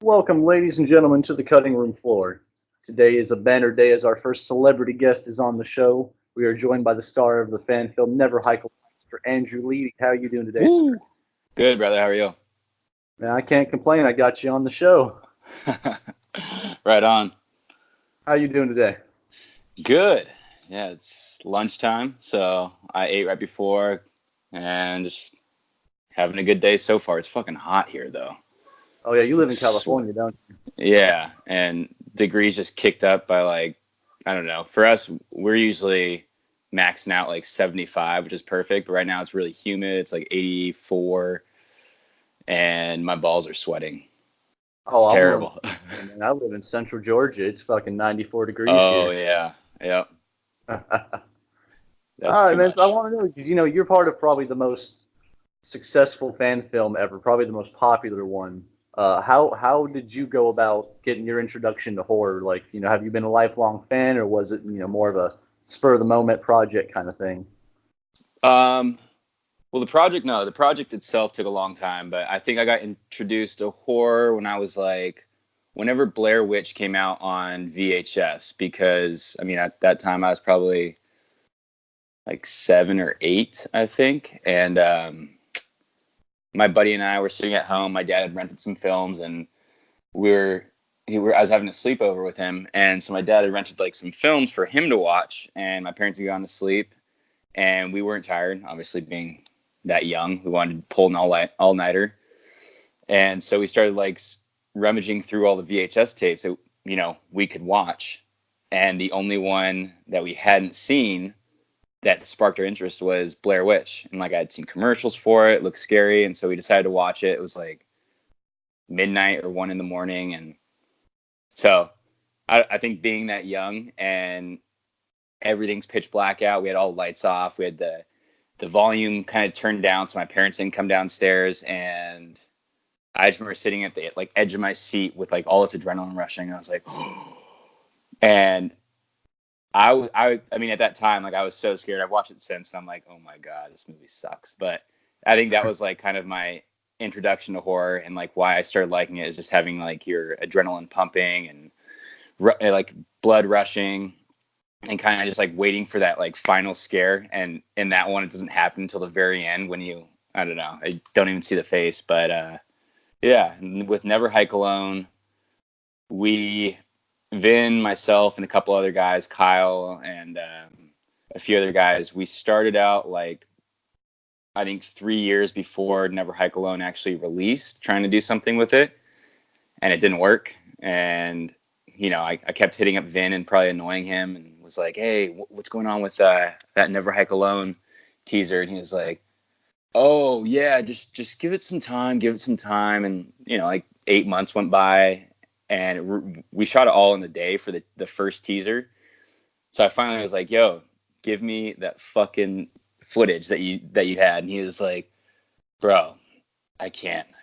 Welcome, ladies and gentlemen, to the cutting room floor. Today is a banner day as our first celebrity guest is on the show. We are joined by the star of the fan film Never Hike Alone, Mr. Andrew Leighty. How are you doing today, sir? Woo! Good, brother. How are you? Man, I can't complain. I got you on the show. Right on. How you doing today? Good. Yeah, it's lunchtime, so I ate right before and just having a good day so far. It's fucking hot here, though. Oh yeah, you live Like in sweat. California, don't you? Yeah, and degrees just kicked up by like, I don't know. For us, we're usually maxing out like 75, which is perfect. But right now it's really humid. It's like 84, and my balls are sweating. Oh, It's I'm one of terrible. the man. I live in Central Georgia. It's fucking 94 degrees Oh, here. yeah. Yep. All That's right, too man. So I much. want to know because you're part of probably the most successful fan film ever, probably the most popular one. How did you go about getting your introduction to horror? Like, have you been a lifelong fan, or was it more of a spur of the moment project kind of thing? Um, Well, the project itself took a long time, but I think I got introduced to horror when I was like, whenever Blair Witch came out on VHS, because I mean, at that time I was probably like 7 or 8, I think. And my buddy and I were sitting at home. My dad had rented some films, and we were, I was having a sleepover with him. And so my dad had rented like some films for him to watch, and my parents had gone to sleep, and we weren't tired, obviously being that young. We wanted to pull an all nighter, and so we started like rummaging through all the VHS tapes that we could watch, and the only one that we hadn't seen that sparked our interest was Blair Witch, and like I had seen commercials for it. It looked scary, and so we decided to watch it. It was like midnight or 1 in the morning, and so I think being that young and everything's pitch black out, we had all the lights off. We had the volume kind of turned down so my parents didn't come downstairs, and I just remember sitting at the like edge of my seat with like all this adrenaline rushing. I was like, and I mean, at that time, like I was so scared. I've watched it since, and I'm like, oh my god, this movie sucks. But I think that was like kind of my introduction to horror, and like why I started liking it is just having like your adrenaline pumping and like blood rushing, and kind of just like waiting for that like final scare. And in that one, it doesn't happen until the very end when I don't know, I don't even see the face, but yeah, with Never Hike Alone, we, Vin, myself, and a couple other guys, Kyle, and a few other guys, we started out like, I think 3 years before Never Hike Alone actually released, trying to do something with it, and it didn't work. And, I kept hitting up Vin and probably annoying him and was like, hey, what's going on with that Never Hike Alone teaser? And he was like, oh yeah, just give it some time, give it some time. And like 8 months went by, and we shot it all in the day for the first teaser. So I finally was like, yo, give me that fucking footage that you had. And he was like, bro, I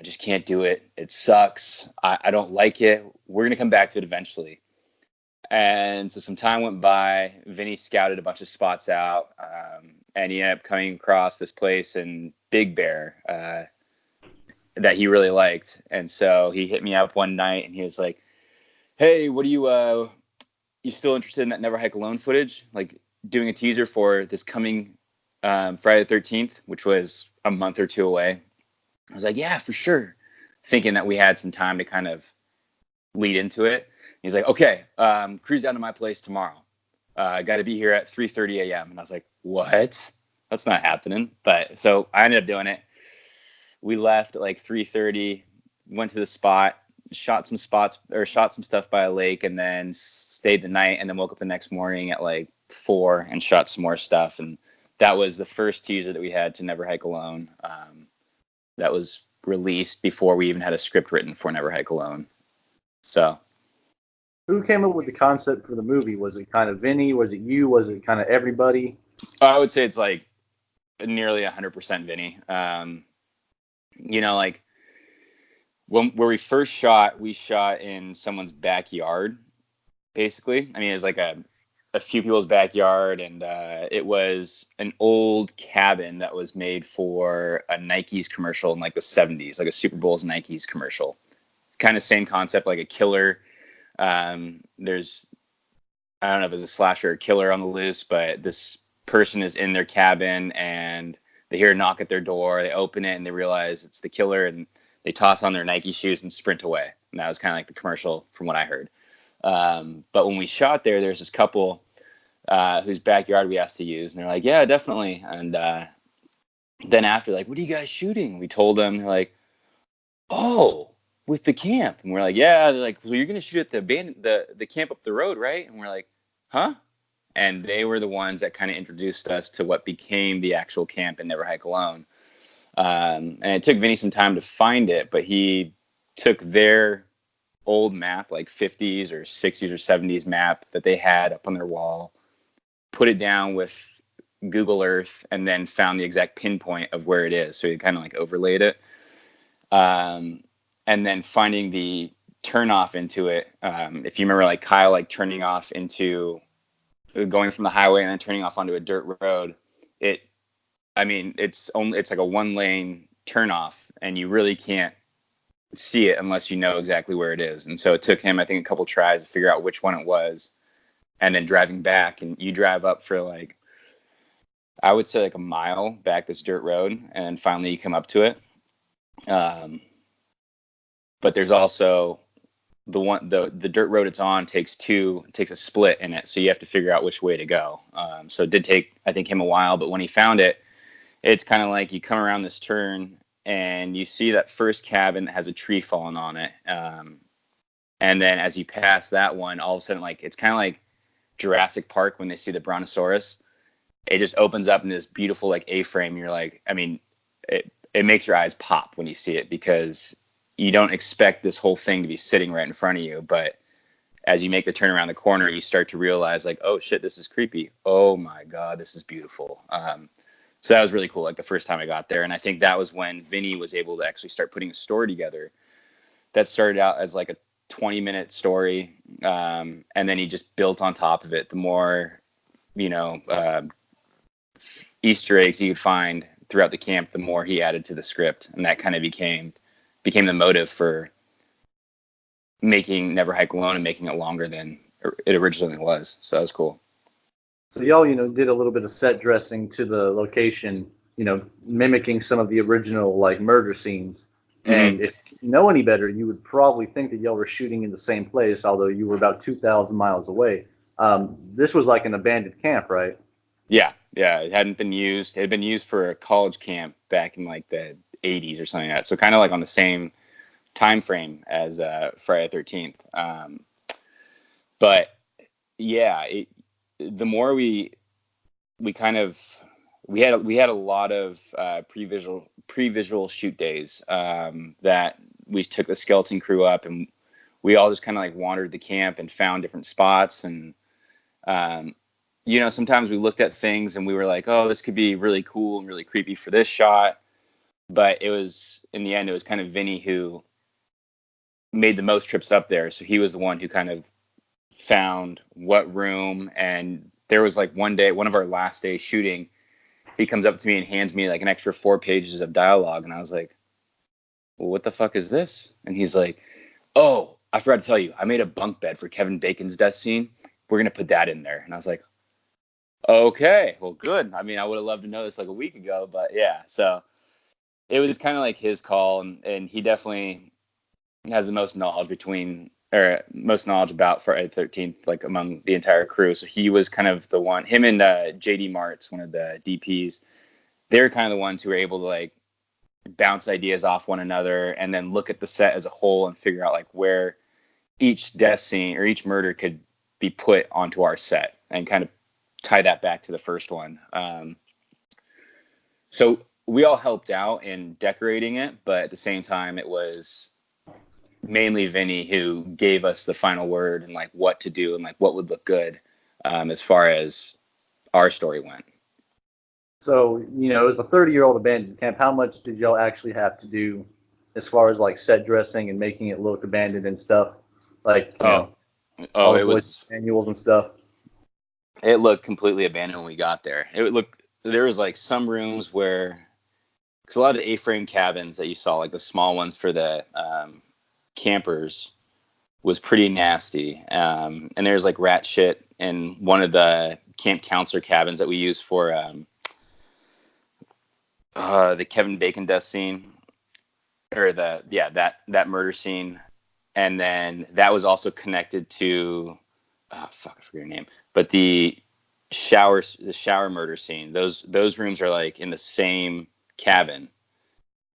just can't do it. It sucks. I don't like it. We're gonna come back to it eventually. And so some time went by. Vinny scouted a bunch of spots out, and he ended up coming across this place in Big Bear that he really liked. And so he hit me up one night, and he was like, "Hey, what do you still interested in that Never Hike Alone footage? Like doing a teaser for this coming Friday the 13th, which was a month or two away." I was like, "Yeah, for sure," thinking that we had some time to kind of lead into it. He's like, okay, cruise down to my place tomorrow. I got to be here at 3:30 a.m. And I was like, what? That's not happening. But so I ended up doing it. We left at like 3:30, went to the spot, shot some stuff by a lake, and then stayed the night, and then woke up the next morning at like 4 and shot some more stuff. And that was the first teaser that we had to Never Hike Alone. That was released before we even had a script written for Never Hike Alone. So Who came up with the concept for the movie? Was it kind of Vinny? Was it you? Was it kind of everybody? I would say it's like nearly 100% Vinny. Like where we shot in someone's backyard, basically. I mean, it was like a few people's backyard, and it was an old cabin that was made for a Nike's commercial in like the 70s, like a Super Bowl's Nike's commercial. kind of same concept, like a killer. There's, I don't know if it's a slasher or killer on the loose, but this person is in their cabin and they hear a knock at their door. They open it and they realize it's the killer, and they toss on their Nike shoes and sprint away. And that was kind of like the commercial from what I heard. But when we shot there, there's this couple whose backyard we asked to use, and they're like, yeah, definitely. And then after, like, what are you guys shooting? We told them. They're like, oh, with the camp. And we're like, yeah. They're like, well, you're gonna shoot at the camp up the road, right? And we're like, huh? And they were the ones that kind of introduced us to what became the actual camp in Never Hike Alone. And it took Vinny some time to find it, but he took their old map, like 50s or 60s or 70s map that they had up on their wall, put it down with Google Earth, and then found the exact pinpoint of where it is. So he kind of like overlaid it. And then finding the turn off into it. If you remember, like Kyle, like turning off into going from the highway and then turning off onto a dirt road. It's like a 1-lane turn off, and you really can't see it unless you know exactly where it is. And so it took him, I think, a couple tries to figure out which one it was. And then driving back, and you drive up for like, I would say like a mile back this dirt road, and then finally you come up to it. But there's also the dirt road it's on takes a split in it, so you have to figure out which way to go. So it did take, I think, him a while, but when he found it, it's kind of like you come around this turn and you see that first cabin that has a tree falling on it. And then as you pass that one, all of a sudden, like, it's kind of like Jurassic Park when they see the Brontosaurus. It just opens up in this beautiful like A-frame. You're like, I mean, it makes your eyes pop when you see it, because you don't expect this whole thing to be sitting right in front of you. But as you make the turn around the corner, you start to realize, like, oh shit, this is creepy. Oh my God, this is beautiful. So that was really cool, like the first time I got there. And I think that was when Vinny was able to actually start putting a story together that started out as like a 20-minute story. And then he just built on top of it. The more, Easter eggs he could find throughout the camp, the more he added to the script. And that kind of became the motive for making Never Hike Alone and making it longer than it originally was. So that was cool. So y'all, did a little bit of set dressing to the location, mimicking some of the original like murder scenes. And if you know any better, you would probably think that y'all were shooting in the same place, although you were about 2,000 miles away. This was like an abandoned camp, right? Yeah. It hadn't been used. It had been used for a college camp back in like the 80s or something like that. So kind of like on the same time frame as Friday the 13th. But yeah, the more we had a lot of pre-visual shoot days that we took the skeleton crew up, and we all just kind of like wandered the camp and found different spots. And sometimes we looked at things and we were like, oh, this could be really cool and really creepy for this shot. But in the end, it was kind of Vinny who made the most trips up there. So he was the one who kind of found what room. And there was like one of our last days shooting, he comes up to me and hands me like an extra 4 pages of dialogue. And I was like, well, what the fuck is this? And he's like, oh, I forgot to tell you, I made a bunk bed for Kevin Bacon's death scene. We're going to put that in there. And I was like, okay, well, good. I mean, I would have loved to know this like a week ago, but yeah. So it was kind of like his call, and he definitely has the most knowledge about Friday the 13th, like among the entire crew. So he was kind of the one, him and JD Martz, one of the DPs, they're kind of the ones who were able to like bounce ideas off one another and then look at the set as a whole and figure out like where each death scene or each murder could be put onto our set and kind of tie that back to the first one. So we all helped out in decorating it, but at the same time, it was mainly Vinny who gave us the final word and like what to do and like what would look good as far as our story went. So, it was a 30-year-old abandoned camp. How much did y'all actually have to do as far as like set dressing and making it look abandoned and stuff? Like, all it was manuals and stuff. It looked completely abandoned when we got there. There was like some rooms where, because a lot of the A-frame cabins that you saw, like the small ones for the campers was pretty nasty. And there's like rat shit in one of the camp counselor cabins that we use for the Kevin Bacon death scene, or that murder scene. And then that was also connected to I forget your name, but the shower murder scene. Those rooms are like in the same cabin.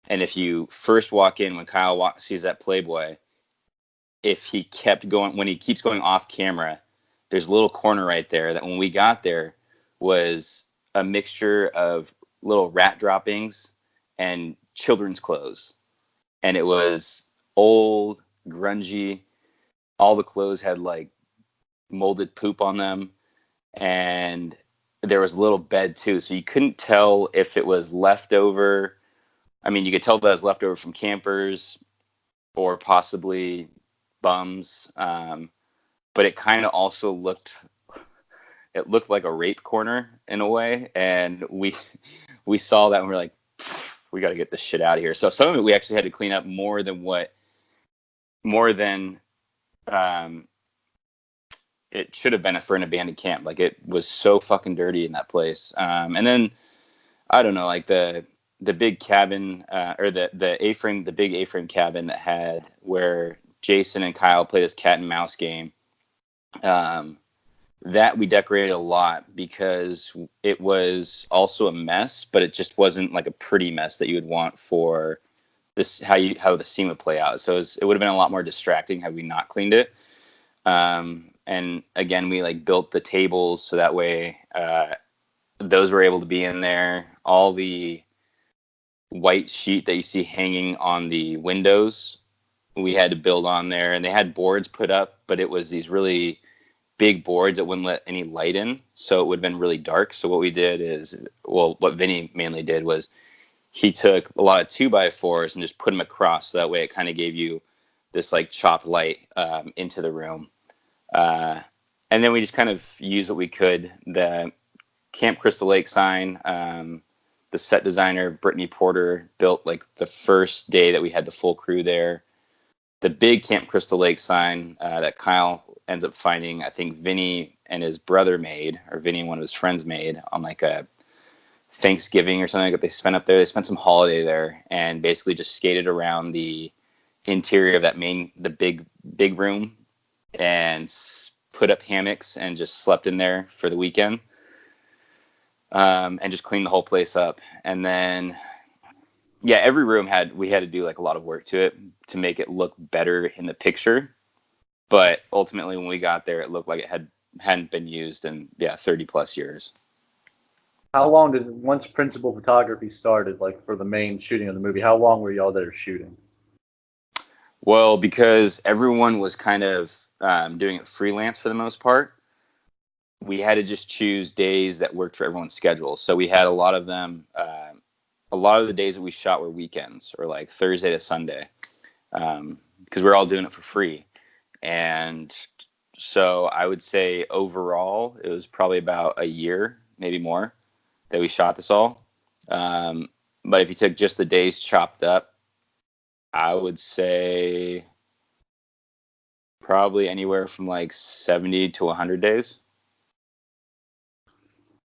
And if you first walk in, when Kyle sees that Playboy, if he kept going, when he keeps going off camera, there's a little corner right there that when we got there was a mixture of little rat droppings and children's clothes. And it was old, grungy. All the clothes had like molded poop on them. And there was a little bed too. So you couldn't tell if it was leftover. I mean, you could tell that it was leftover from campers or possibly bums. But it kind of also looked like a rape corner in a way. And we saw that and we were like, we got to get this shit out of here. So some of it we actually had to clean up more than it should have been for an abandoned camp. Like, it was so fucking dirty in that place. And then I don't know, like the big cabin or the A-frame, the big A-frame cabin that had where Jason and Kyle play this cat and mouse game. That we decorated a lot because it was also a mess, but it just wasn't like a pretty mess that you would want for this, how the scene would play out. So it would have been a lot more distracting had we not cleaned it. And again, we like built the tables so that way those were able to be in there. All the white sheet that you see hanging on the windows, we had to build on there, and they had boards put up, but it was these really big boards that wouldn't let any light in, so it would have been really dark. So what we did is, well, what Vinny mainly did was he took a lot of 2x4s and just put them across, so that way it kind of gave you this like chopped light into the room. And then we just kind of used what we could. The Camp Crystal Lake sign, the set designer Brittany Porter built like the first day that we had the full crew there. The big Camp Crystal Lake sign that Kyle ends up finding, I think Vinny and his brother made, or Vinny and one of his friends made, on like a Thanksgiving or something that they spent up there. They spent some holiday there and basically just skated around the interior of that the big room and put up hammocks and just slept in there for the weekend, and just cleaned the whole place up. And then, yeah, every room we had to do like a lot of work to it to make it look better in the picture. But ultimately, when we got there, it looked like it hadn't been used in 30 plus years. How long once principal photography started, like for the main shooting of the movie, how long were y'all there shooting? Well, because everyone was kind of doing it freelance for the most part, we had to just choose days that worked for everyone's schedule. So we had a lot of them. A lot of the days that we shot were weekends, or like Thursday to Sunday, because we're all doing it for free. And so I would say overall, it was probably about a year, maybe more, that we shot this all. But if you took just the days chopped up, I would say probably anywhere from like 70 to 100 days.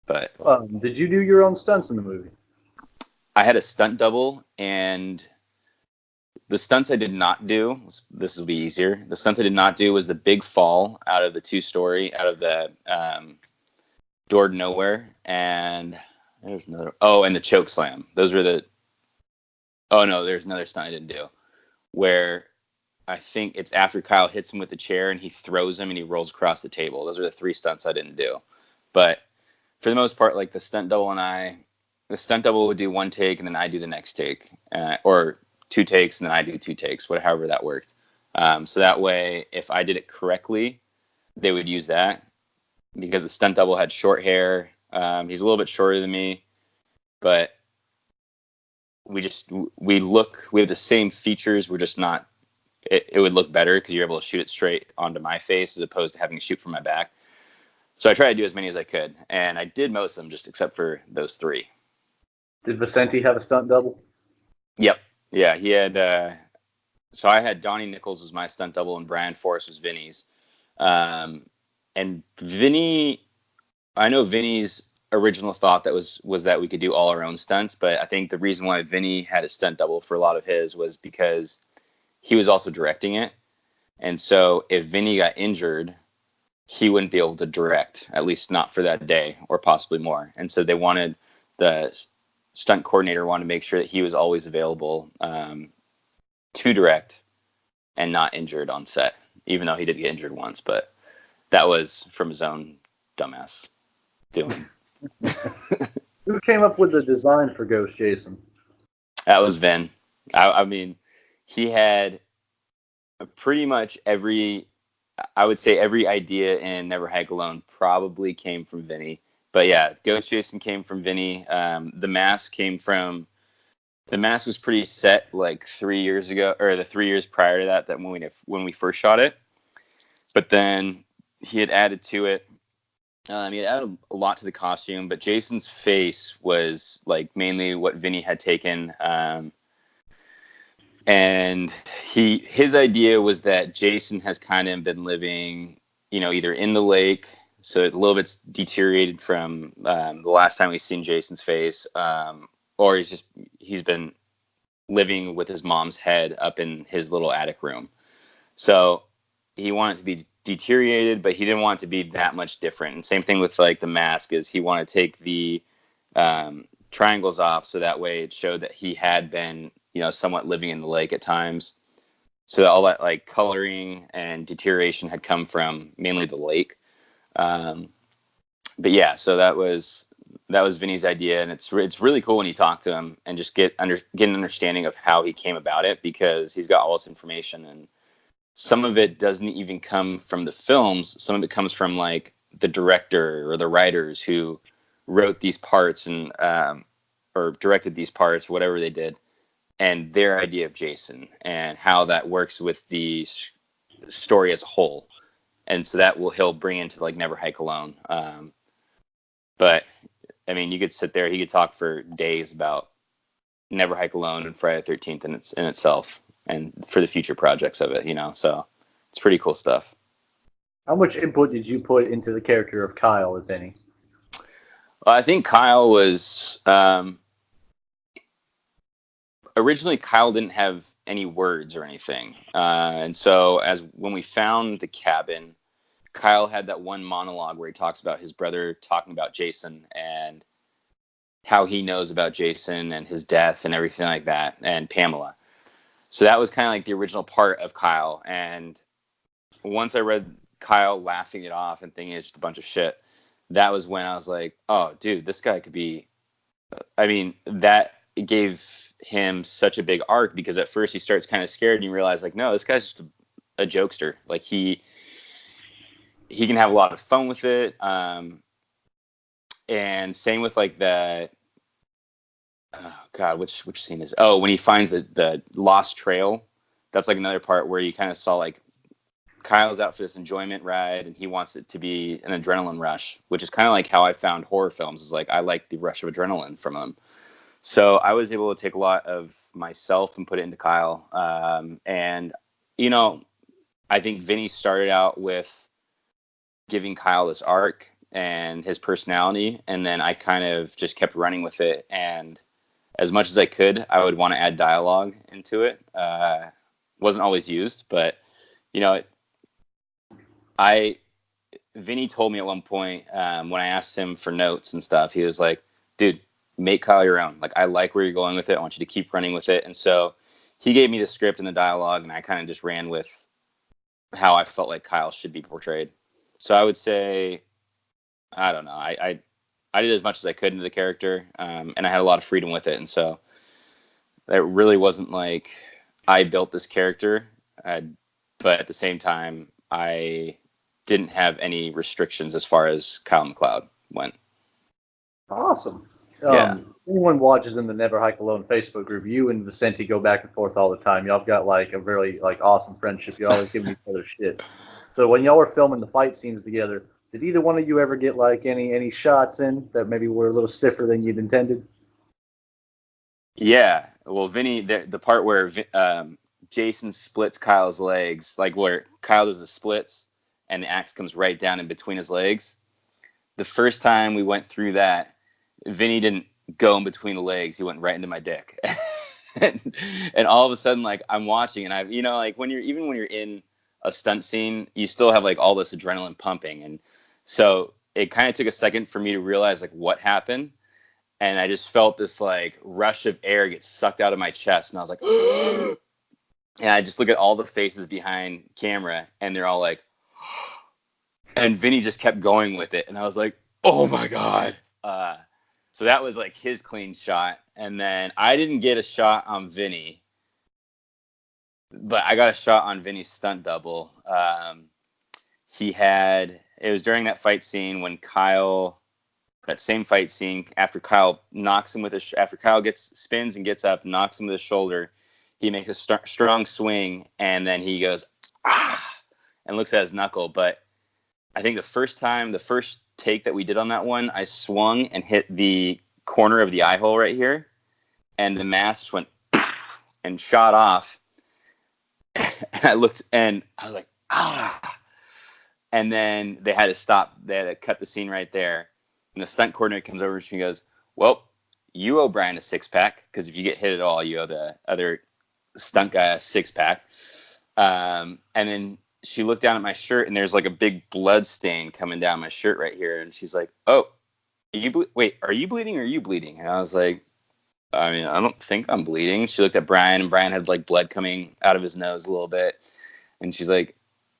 But did you do your own stunts in the movie? I had a stunt double, and the stunts I did not do, this will be easier. The stunts I did not do was the big fall out of the 2-story, out of the door to nowhere, and there's another. Oh, and the choke slam. Those were the. Oh no, there's another stunt I didn't do, where I think it's after Kyle hits him with the chair and he throws him and he rolls across the table. Those are the 3 stunts I didn't do. But for the most part, like the stunt double would do 1 take and then I do the next take, or 2 takes and then I do 2 takes, however that worked. So that way, if I did it correctly, they would use that, because the stunt double had short hair. He's a little bit shorter than me, but we have the same features. We're just not. It would look better because you're able to shoot it straight onto my face as opposed to having to shoot from my back. So I tried to do as many as I could, and I did most of them, just except for those 3. Did Vicente have a stunt double? Yep. Yeah, he had. so I had Donnie Nichols was my stunt double and Brian Forrest was Vinny's. And Vinny, I know Vinny's original thought was that we could do all our own stunts, but I think the reason why Vinny had a stunt double for a lot of his was because he was also directing it. And so if Vinny got injured, he wouldn't be able to direct, at least not for that day or possibly more. And so they wanted the stunt coordinator wanted to make sure that he was always available to direct and not injured on set, even though he did get injured once. But that was from his own dumbass doing. Who came up with the design for Ghost Jason? That was Vin. I mean, he had pretty much I would say every idea in Never Hike Alone probably came from Vinny. But yeah, Ghost Jason came from Vinny. The mask was pretty set like 3 years ago, or the 3 years prior to that when we first shot it. But then he had added to it. He had added a lot to the costume, but Jason's face was like mainly what Vinny had taken. And his idea was that Jason has kind of been living, either in the lake, so it's a little bit deteriorated from the last time we've seen Jason's face, or he's been living with his mom's head up in his little attic room. So he wanted it to be deteriorated, but he didn't want it to be that much different. And same thing with like the mask is he wanted to take the triangles off so that way it showed that he had been somewhat living in the lake at times. So all that like coloring and deterioration had come from mainly the lake. But yeah, so that was Vinny's idea, and it's really cool when you talk to him and just get an understanding of how he came about it, because he's got all this information, and some of it doesn't even come from the films. Some of it comes from like the director or the writers who wrote these parts and or directed these parts, whatever they did, and their idea of Jason and how that works with the story as a whole. And so he'll bring into like Never Hike Alone. But I mean, you could sit there, he could talk for days about Never Hike Alone and Friday the 13th in itself and for the future projects of it, so it's pretty cool stuff. How much input did you put into the character of Kyle, if any? I think Kyle was, originally Kyle didn't have any words or anything. And so when we found the cabin, Kyle had that one monologue where he talks about his brother talking about Jason and how he knows about Jason and his death and everything like that, and Pamela. So that was kind of like the original part of Kyle. And once I read Kyle laughing it off and thinking it's just a bunch of shit, that was when I was like, oh, dude, this guy could be... I mean, that gave him such a big arc, because at first he starts kind of scared and you realize like, no, this guy's just a jokester. Like he can have a lot of fun with it. And same with like the, oh God, which scene is, when he finds the lost trail. That's like another part where you kind of saw like Kyle's out for this enjoyment ride and he wants it to be an adrenaline rush, which is kind of like how I found horror films, is like I like the rush of adrenaline from them. So I was able to take a lot of myself and put it into Kyle. And, I think Vinny started out with giving Kyle this arc and his personality, and then I kind of just kept running with it. And as much as I could, I would want to add dialogue into it. Wasn't always used, but, Vinny told me at one point when I asked him for notes and stuff, he was like, dude, make Kyle your own. Like, I like where you're going with it. I want you to keep running with it. And so he gave me the script and the dialogue, and I kind of just ran with how I felt like Kyle should be portrayed. So I would say, I don't know. I did as much as I could into the character, and I had a lot of freedom with it. And so it really wasn't like I built this character, but at the same time, I didn't have any restrictions as far as Kyle MacLeod went. Awesome. Yeah. Anyone watches in the Never Hike Alone Facebook group, you and Vicente go back and forth all the time. Y'all got like a very like awesome friendship. You always giving each other shit. So when y'all were filming the fight scenes together, did either one of you ever get like any shots in that maybe were a little stiffer than you'd intended? Yeah. Well, Vinny, the part where Jason splits Kyle's legs, like where Kyle does the splits and the axe comes right down in between his legs. The first time we went through that, Vinny didn't go in between the legs. He went right into my dick. and all of a sudden, like, I'm watching, and I've, like, when you're in a stunt scene, you still have like all this adrenaline pumping. And so it kind of took a second for me to realize like what happened. And I just felt this like rush of air get sucked out of my chest. And I was like, and I just look at all the faces behind camera, and they're all like, and Vinny just kept going with it. And I was like, oh my God. So that was like his clean shot. And then I didn't get a shot on Vinny, but I got a shot on Vinny's stunt double. It was during that fight scene when that same fight scene, after Kyle knocks him after Kyle spins and gets up, knocks him with his shoulder, he makes a strong swing, and then he goes, ah, and looks at his knuckle. But I think the first take that we did on that one, I swung and hit the corner of the eye hole right here, and the mask went and shot off. I looked and I was like, ah. And then they had to stop. They had to cut the scene right there. And the stunt coordinator comes over and she goes, well, you owe Brian a 6-pack, because if you get hit at all, you owe the other stunt guy a 6-pack. And then she looked down at my shirt, and there's like a big blood stain coming down my shirt right here. And she's like, oh, wait, are you bleeding or are you bleeding? And I was like, I mean, I don't think I'm bleeding. She looked at Brian, and Brian had like blood coming out of his nose a little bit. And she's like,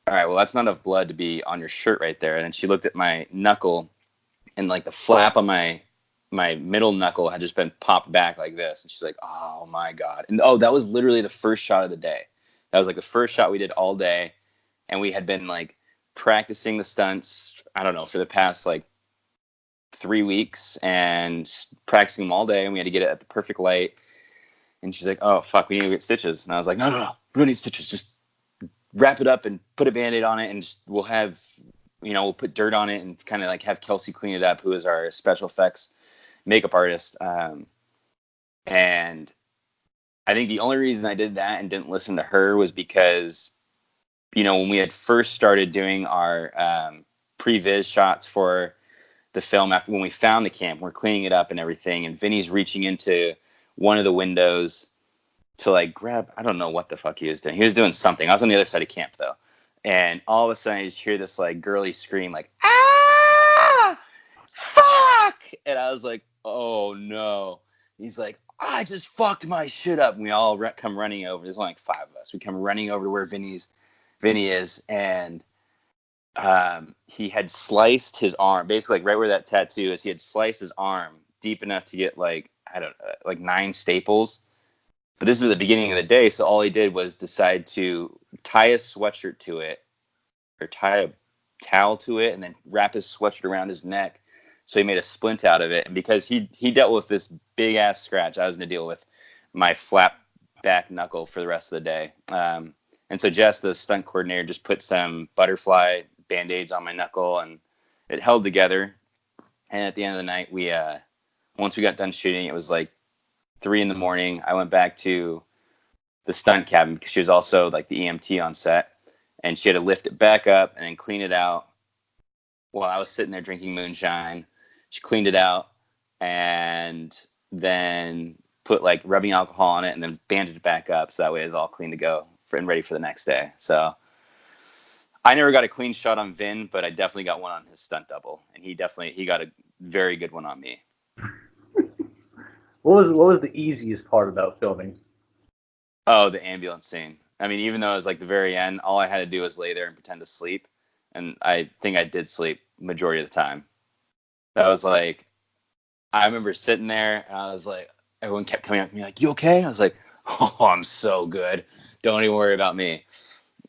all right, well, that's not enough blood to be on your shirt right there. And then she looked at my knuckle, and like the flap on my middle knuckle had just been popped back like this. And she's like, oh my God. And that was literally the first shot of the day. That was like the first shot we did all day. And we had been like practicing the stunts, I don't know, for the past like 3 weeks, and practicing them all day. And we had to get it at the perfect light. And she's like, oh fuck, we need to get stitches. And I was like, no, we don't need stitches. Just wrap it up and put a Band-Aid on it, and we'll put dirt on it and kind of like have Kelsey clean it up, who is our special effects makeup artist. And I think the only reason I did that and didn't listen to her was because, when we had first started doing our pre-viz shots for the film, after when we found the camp, we're cleaning it up and everything, and Vinny's reaching into one of the windows to like grab, I don't know what the fuck he was doing. He was doing something. I was on the other side of camp though. And all of a sudden I just hear this like girly scream like, ah, fuck. And I was like, oh no. He's like, I just fucked my shit up. And we all come running over. There's only like 5 of us. We come running over to where Vinny is. And he had sliced his arm, basically like right where that tattoo is. He had sliced his arm deep enough to get like, I don't know, like 9 staples. But this is the beginning of the day, so all he did was decide to tie a sweatshirt to it, or tie a towel to it, and then wrap his sweatshirt around his neck. So he made a splint out of it. And because he dealt with this big-ass scratch, I was going to deal with my flap back knuckle for the rest of the day. And so Jess, the stunt coordinator, just put some butterfly Band-Aids on my knuckle, and it held together. And at the end of the night, once we got done shooting, it was like 3 a.m. I went back to the stunt cabin because she was also like the EMT on set, and she had to lift it back up and then clean it out while I was sitting there drinking moonshine. She cleaned it out and then put like rubbing alcohol on it and then bandaged it back up, so that way it was all clean to go and ready for the next day. So I never got a clean shot on Vin, but I definitely got one on his stunt double, and he got a very good one on me. What was the easiest part about filming? Oh, the ambulance scene. I mean, even though it was like the very end, all I had to do was lay there and pretend to sleep. And I think I did sleep majority of the time. That was like, I remember sitting there and I was like, everyone kept coming up to me like, you okay? I was like, oh, I'm so good. Don't even worry about me.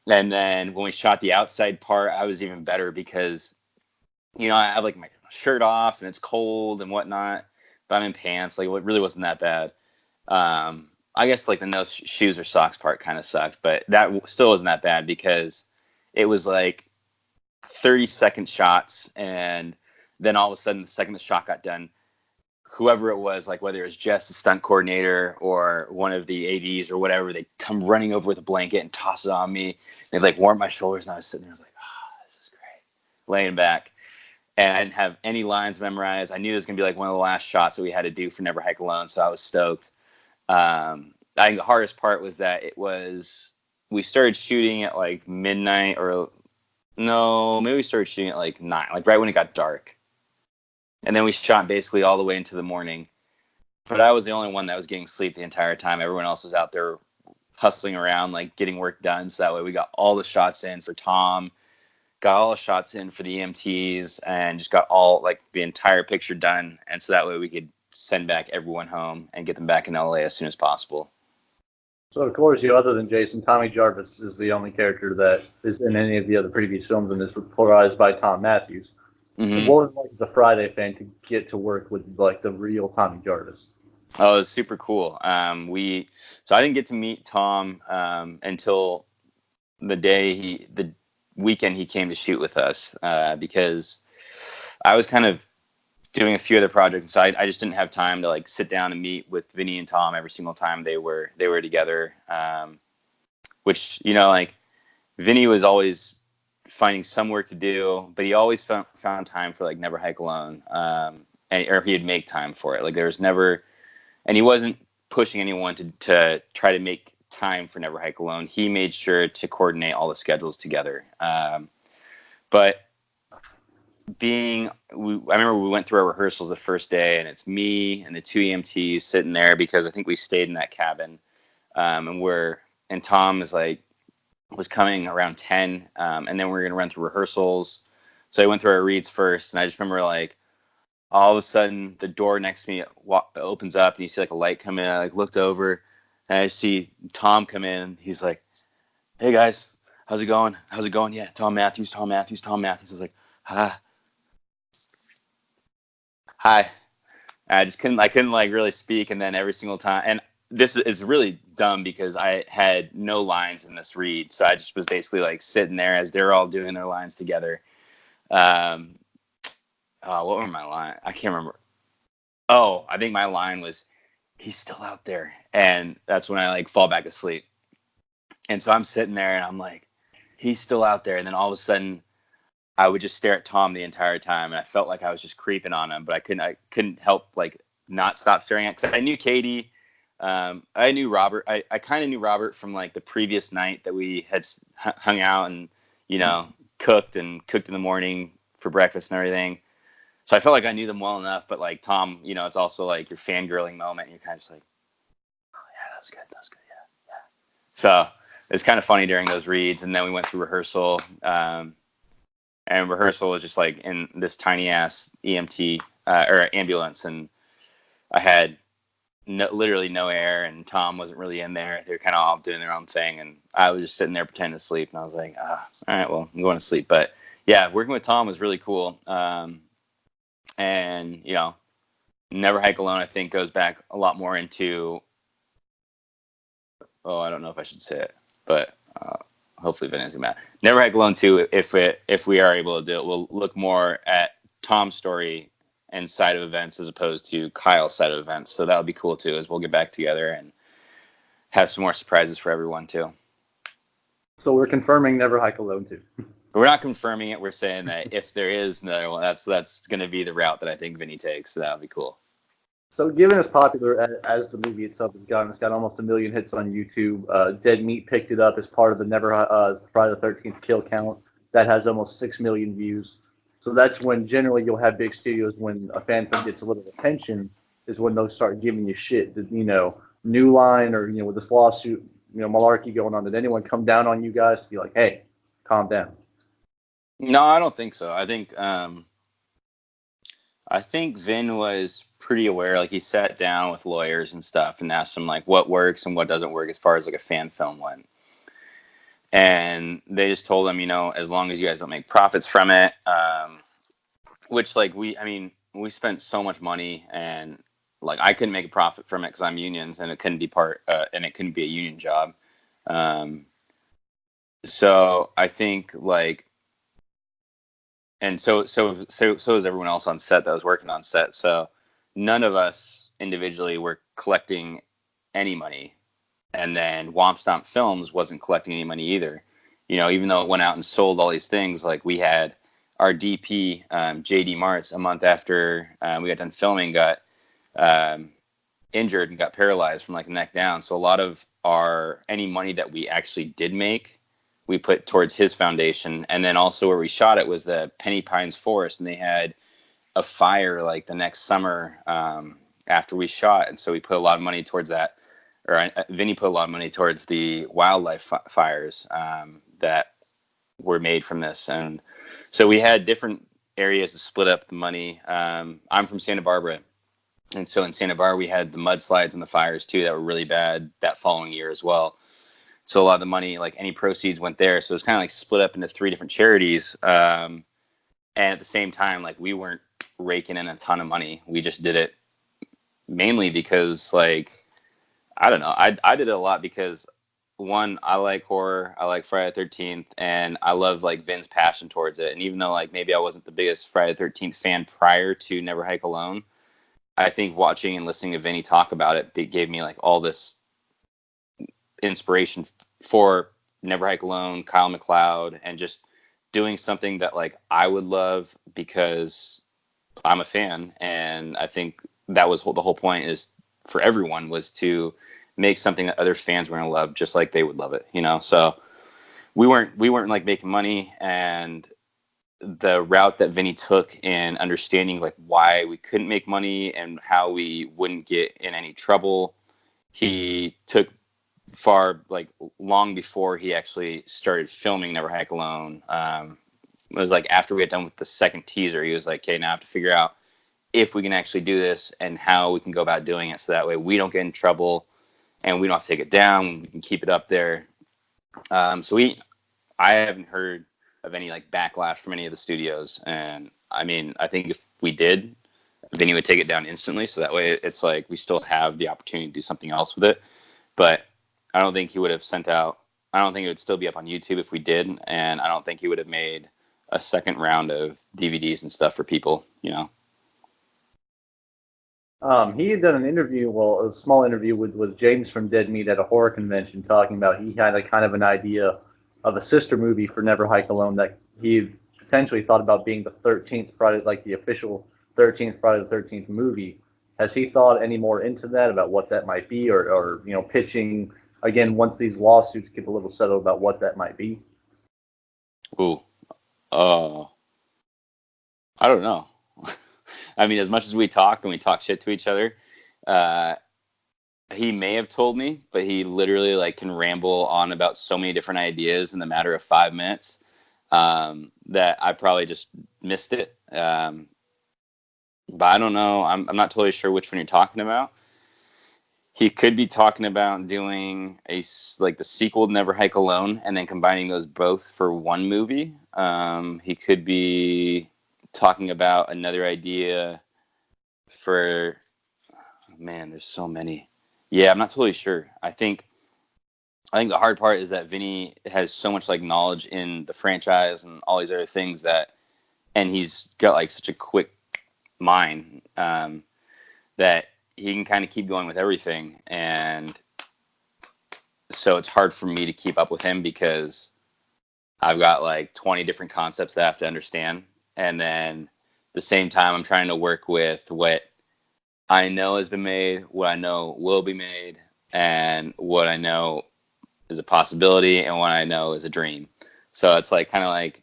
And then when we shot the outside part, I was even better because, I have like my shirt off and it's cold and whatnot, but I'm in pants. Like, it really wasn't that bad. I guess like the no shoes or socks part kind of sucked, but that still wasn't that bad because it was like 30-second shots. And then all of a sudden, the second the shot got done, whoever it was, like whether it was Jess, the stunt coordinator, or one of the ADs or whatever, they come running over with a blanket and toss it on me. They like warm my shoulders, and I was sitting there, I was like, this is great, laying back. And I didn't have any lines memorized. I knew it was gonna be like one of the last shots that we had to do for Never Hike Alone, so I was stoked. I think the hardest part was that we started shooting at like midnight, or no, maybe we started shooting at like 9, like right when it got dark. And then we shot basically all the way into the morning. But I was the only one that was getting sleep the entire time. Everyone else was out there hustling around, like getting work done. So that way we got all the shots in for Tom, got all the shots in for the EMTs, and just got all like the entire picture done. And so that way we could send back everyone home and get them back in LA as soon as possible. So, of course, other than Jason, Tommy Jarvis is the only character that is in any of the other previous films and is reprised by Tom Matthews. Mm-hmm. What was it like as a Friday fan to get to work with like the real Tommy Jarvis? Oh, it was super cool. So I didn't get to meet Tom until the weekend he came to shoot with us, because I was kind of doing a few other projects, so I just didn't have time to like sit down and meet with Vinny and Tom every single time they were together. Which, like Vinny was always finding some work to do, but he always found time for like Never Hike Alone, or he'd make time for it. Like there was never, and he wasn't pushing anyone to try to make time for Never Hike Alone. He made sure to coordinate all the schedules together. But I remember we went through our rehearsals the first day, and it's me and the 2 EMTs sitting there because I think we stayed in that cabin, and Tom was coming around 10, and then we were gonna run through rehearsals. So I went through our reads first, and I just remember like all of a sudden the door next to me opens up, and you see like a light come in. I like looked over, and I see Tom come in. He's like, "Hey guys, how's it going? How's it going? Yeah, Tom Matthews, Tom Matthews, Tom Matthews." I was like, hi. I couldn't like really speak, and then every single time, and this is really dumb because I had no lines in this read, so I just was basically like sitting there as they're all doing their lines together. What were my lines? I can't remember. Oh, I think my line was, "He's still out there," and that's when I like fall back asleep. And so I'm sitting there, and I'm like, "He's still out there," and then all of a sudden, I would just stare at Tom the entire time, and I felt like I was just creeping on him, but I couldn't help like not stop staring at, because I knew Katie, I knew Robert. I kind of knew Robert from like the previous night that we had hung out and cooked in the morning for breakfast and everything. So I felt like I knew them well enough, but like Tom, it's also like your fangirling moment. And you're kind of just like, oh yeah, that was good, yeah. So it's kind of funny during those reads, and then we went through rehearsal. And rehearsal was just like in this tiny ass EMT or ambulance, and I had literally no air, and Tom wasn't really in there. They were kind of all doing their own thing, and I was just sitting there pretending to sleep. And I was like, all right, well, I'm going to sleep. But yeah, working with Tom was really cool. And Never Hike Alone, I think, goes back a lot more into. Oh, I don't know if I should say it, but. Hopefully Vinny's gonna matter. Never Hike Alone 2, if we are able to do it, we'll look more at Tom's story and side of events as opposed to Kyle's side of events. So that would be cool too, as we'll get back together and have some more surprises for everyone too. So we're confirming Never Hike Alone 2. But we're not confirming it. We're saying that if there is another one, that's going to be the route that I think Vinny takes. So that would be cool. So, given as popular as the movie itself has gotten, it's got almost 1 million hits on YouTube. Dead Meat picked it up as part of the Friday the 13th kill count that has almost 6 million views. So that's when generally you'll have big studios, when a fan film gets a little attention, is when they'll start giving you shit. New Line, or with this lawsuit, malarkey going on. Did anyone come down on you guys to be like, hey, calm down? No, I don't think so. I think Vin was pretty aware. Like he sat down with lawyers and stuff and asked them like what works and what doesn't work as far as like a fan film went. And they just told him, as long as you guys don't make profits from it, which like we spent so much money, and like I couldn't make a profit from it because I'm unions, and it couldn't be it couldn't be a union job. So I think like, and so is everyone else on set that was working on set. So none of us individually were collecting any money. And then Womp Stomp Films wasn't collecting any money either. Even though it went out and sold all these things, like we had our DP, JD Martz, a month after we got done filming, got injured and got paralyzed from like the neck down. So a lot of any money that we actually did make, we put towards his foundation. And then also where we shot it was the Penny Pines Forest, and they had a fire like the next summer after we shot, and so we put a lot of money towards that. Or Vinny put a lot of money towards the wildlife fires that were made from this, and so we had different areas to split up the money. I'm from Santa Barbara, and so in Santa Barbara we had the mudslides and the fires too that were really bad that following year as well. So a lot of the money, like any proceeds, went there. So it was kind of like split up into 3 different charities. And at the same time, like we weren't raking in a ton of money. We just did it mainly because, like, I don't know. I did it a lot because, one, I like horror, I like Friday the 13th, and I love like Vin's passion towards it. And even though like maybe I wasn't the biggest Friday the 13th fan prior to Never Hike Alone, I think watching and listening to Vinny talk about it, it gave me like all this inspiration for Never Hike Alone, Kyle MacLeod, and just doing something that like I would love because I'm a fan. And I think that was the whole point, is for everyone, was to make something that other fans were going to love just like they would love it, So we weren't like making money, and the route that Vinny took in understanding like why we couldn't make money and how we wouldn't get in any trouble, he took far, like long before he actually started filming Never Hike Alone. It was like after we had done with the second teaser, he was like, okay, now I have to figure out if we can actually do this and how we can go about doing it, so that way we don't get in trouble and we don't have to take it down. We can keep it up there. I haven't heard of any like backlash from any of the studios. And I mean, I think if we did, Vinny would take it down instantly. So that way it's like we still have the opportunity to do something else with it. But I don't think he would have sent out, I don't think it would still be up on YouTube if we did. And I don't think he would have made a second round of DVDs and stuff for people, He had done an interview, a small interview with James from Dead Meat at a horror convention, talking about he had a kind of an idea of a sister movie for Never Hike Alone that he potentially thought about being the 13th Friday, like the official 13th Friday the 13th movie. Has he thought any more into that, about what that might be, or pitching again once these lawsuits get a little settled, about what that might be? Ooh, I don't know. I mean, as much as we talk and we talk shit to each other, he may have told me, but he literally like can ramble on about so many different ideas in the matter of 5 minutes that I probably just missed it. But I don't know. I'm not totally sure which one you're talking about. He could be talking about doing the sequel to Never Hike Alone and then combining those both for one movie. He could be talking about another idea for, man, there's so many. Yeah, I'm not totally sure. I think the hard part is that Vinny has so much like knowledge in the franchise and all these other things and he's got like such a quick mind that he can kind of keep going with everything. And so it's hard for me to keep up with him because I've got like 20 different concepts that I have to understand. And then at the same time, I'm trying to work with what I know has been made, what I know will be made, and what I know is a possibility and what I know is a dream. So it's like kind of like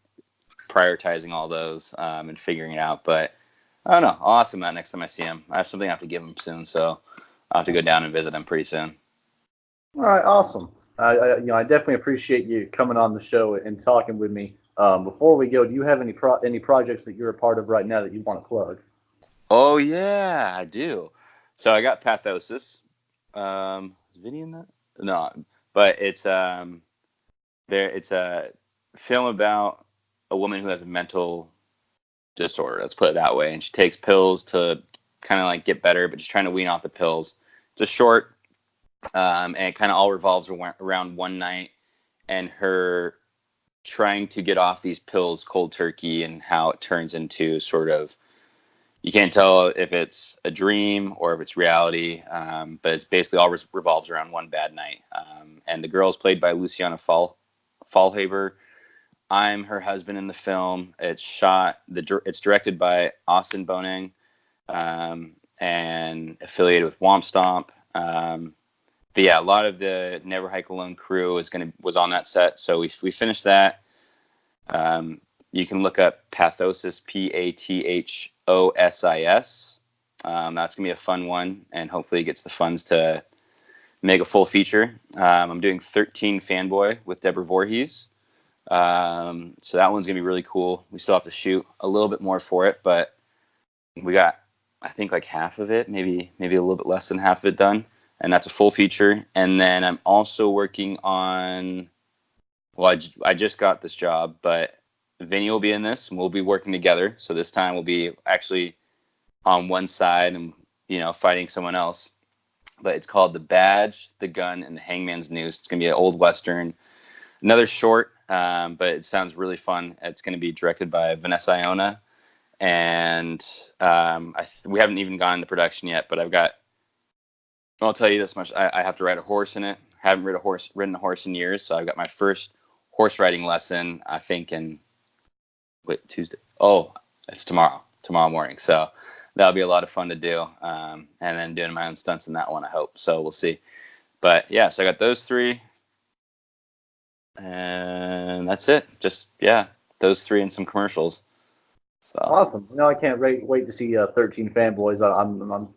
prioritizing all those and figuring it out. But I don't know. I'll ask him that next time I see him. I have something I have to give him soon, so I'll have to go down and visit him pretty soon. All right, awesome. I definitely appreciate you coming on the show and talking with me. Before we go, do you have any projects that you're a part of right now that you want to plug? Oh yeah, I do. So I got Pathosis. Is Vinny in that? No, but it's it's a film about a woman who has a mental disorder. Let's put it that way. And she takes pills to kind of like get better, but just trying to wean off the pills. It's a short, and it kind of all revolves around one night and her trying to get off these pills cold turkey, and how it turns into sort of you can't tell if it's a dream or if it's reality, but it's basically all revolves around one bad night. And the girl is played by Luciana Fallhaber. I'm her husband in the film. It's directed by Austin Boning, and affiliated with Womp Stomp. But yeah, a lot of the Never Hike Alone crew was on that set, so we finished that. You can look up Pathosis, Pathosis. That's gonna be a fun one, and hopefully it gets the funds to make a full feature. I'm doing 13 Fanboy with Deborah Voorhees, so that one's gonna be really cool. We still have to shoot a little bit more for it, but we got, I think, like half of it, maybe a little bit less than half of it done, and that's a full feature. And then I'm also working on, well, I just got this job, but Vinny will be in this, and we'll be working together. So this time we'll be actually on one side and, fighting someone else. But it's called The Badge, The Gun, and the Hangman's Noose. It's going to be an old Western, another short, but it sounds really fun. It's going to be directed by Vanessa Iona. And we haven't even gone into production yet, but I'll tell you this much. I have to ride a horse in it. I haven't ridden a horse in years, so I've got my first horse riding lesson, I think, Tuesday. Oh, it's tomorrow morning. So that'll be a lot of fun to do. And then doing my own stunts in that one, I hope. So we'll see. But yeah, so I got those three. And that's it. Just, yeah, those three and some commercials. So. Awesome. I can't wait to see 13 Fanboys. I'm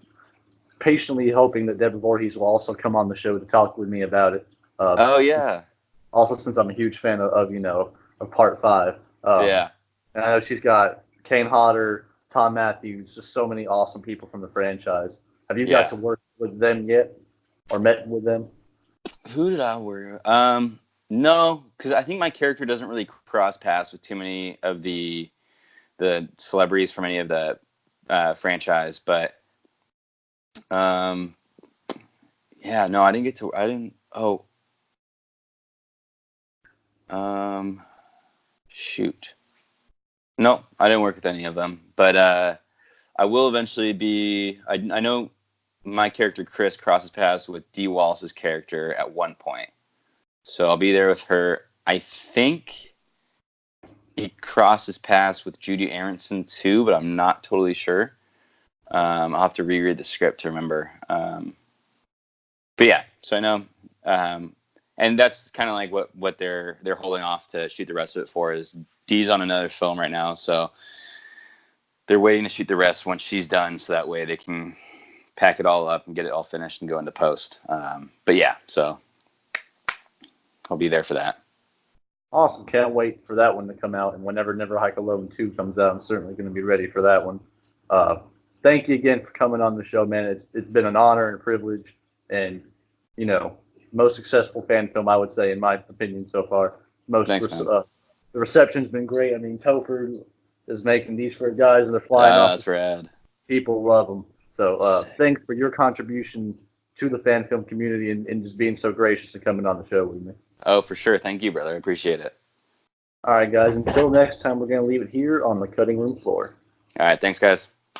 patiently hoping that Deborah Voorhees will also come on the show to talk with me about it. Oh, yeah. Also, since I'm a huge fan of Part 5. Yeah. And I know she's got Kane Hodder, Tom Matthews, just so many awesome people from the franchise. Have you got to work with them yet, or met with them? Who did I work with? No, because I think my character doesn't really cross paths with too many of the celebrities from any of the franchise. But yeah, no, I didn't. Oh, shoot. No, I didn't work with any of them, but I will eventually be. I know my character Chris crosses paths with Dee Wallace's character at one point, so I'll be there with her. I think he crosses paths with Judy Aronson too, but I'm not totally sure. I'll have to reread the script to remember. But yeah, so I know, and that's kind of like what they're holding off to shoot the rest of it for. Is Dee's on another film right now, so they're waiting to shoot the rest once she's done, so that way they can pack it all up and get it all finished and go into post. But yeah, so I'll be there for that. Awesome. Can't wait for that one to come out. And whenever Never Hike Alone 2 comes out, I'm certainly going to be ready for that one. Thank you again for coming on the show, man. It's been an honor and a privilege, and most successful fan film, I would say, in my opinion, so far. Thanks, The reception's been great. I mean, Topher is making these for guys, and they're flying off. That's rad. People love them. So thanks for your contribution to the fan film community and just being so gracious and coming on the show with me. Oh, for sure. Thank you, brother. I appreciate it. All right, guys. Until next time, we're going to leave it here on the cutting room floor. All right. Thanks, guys.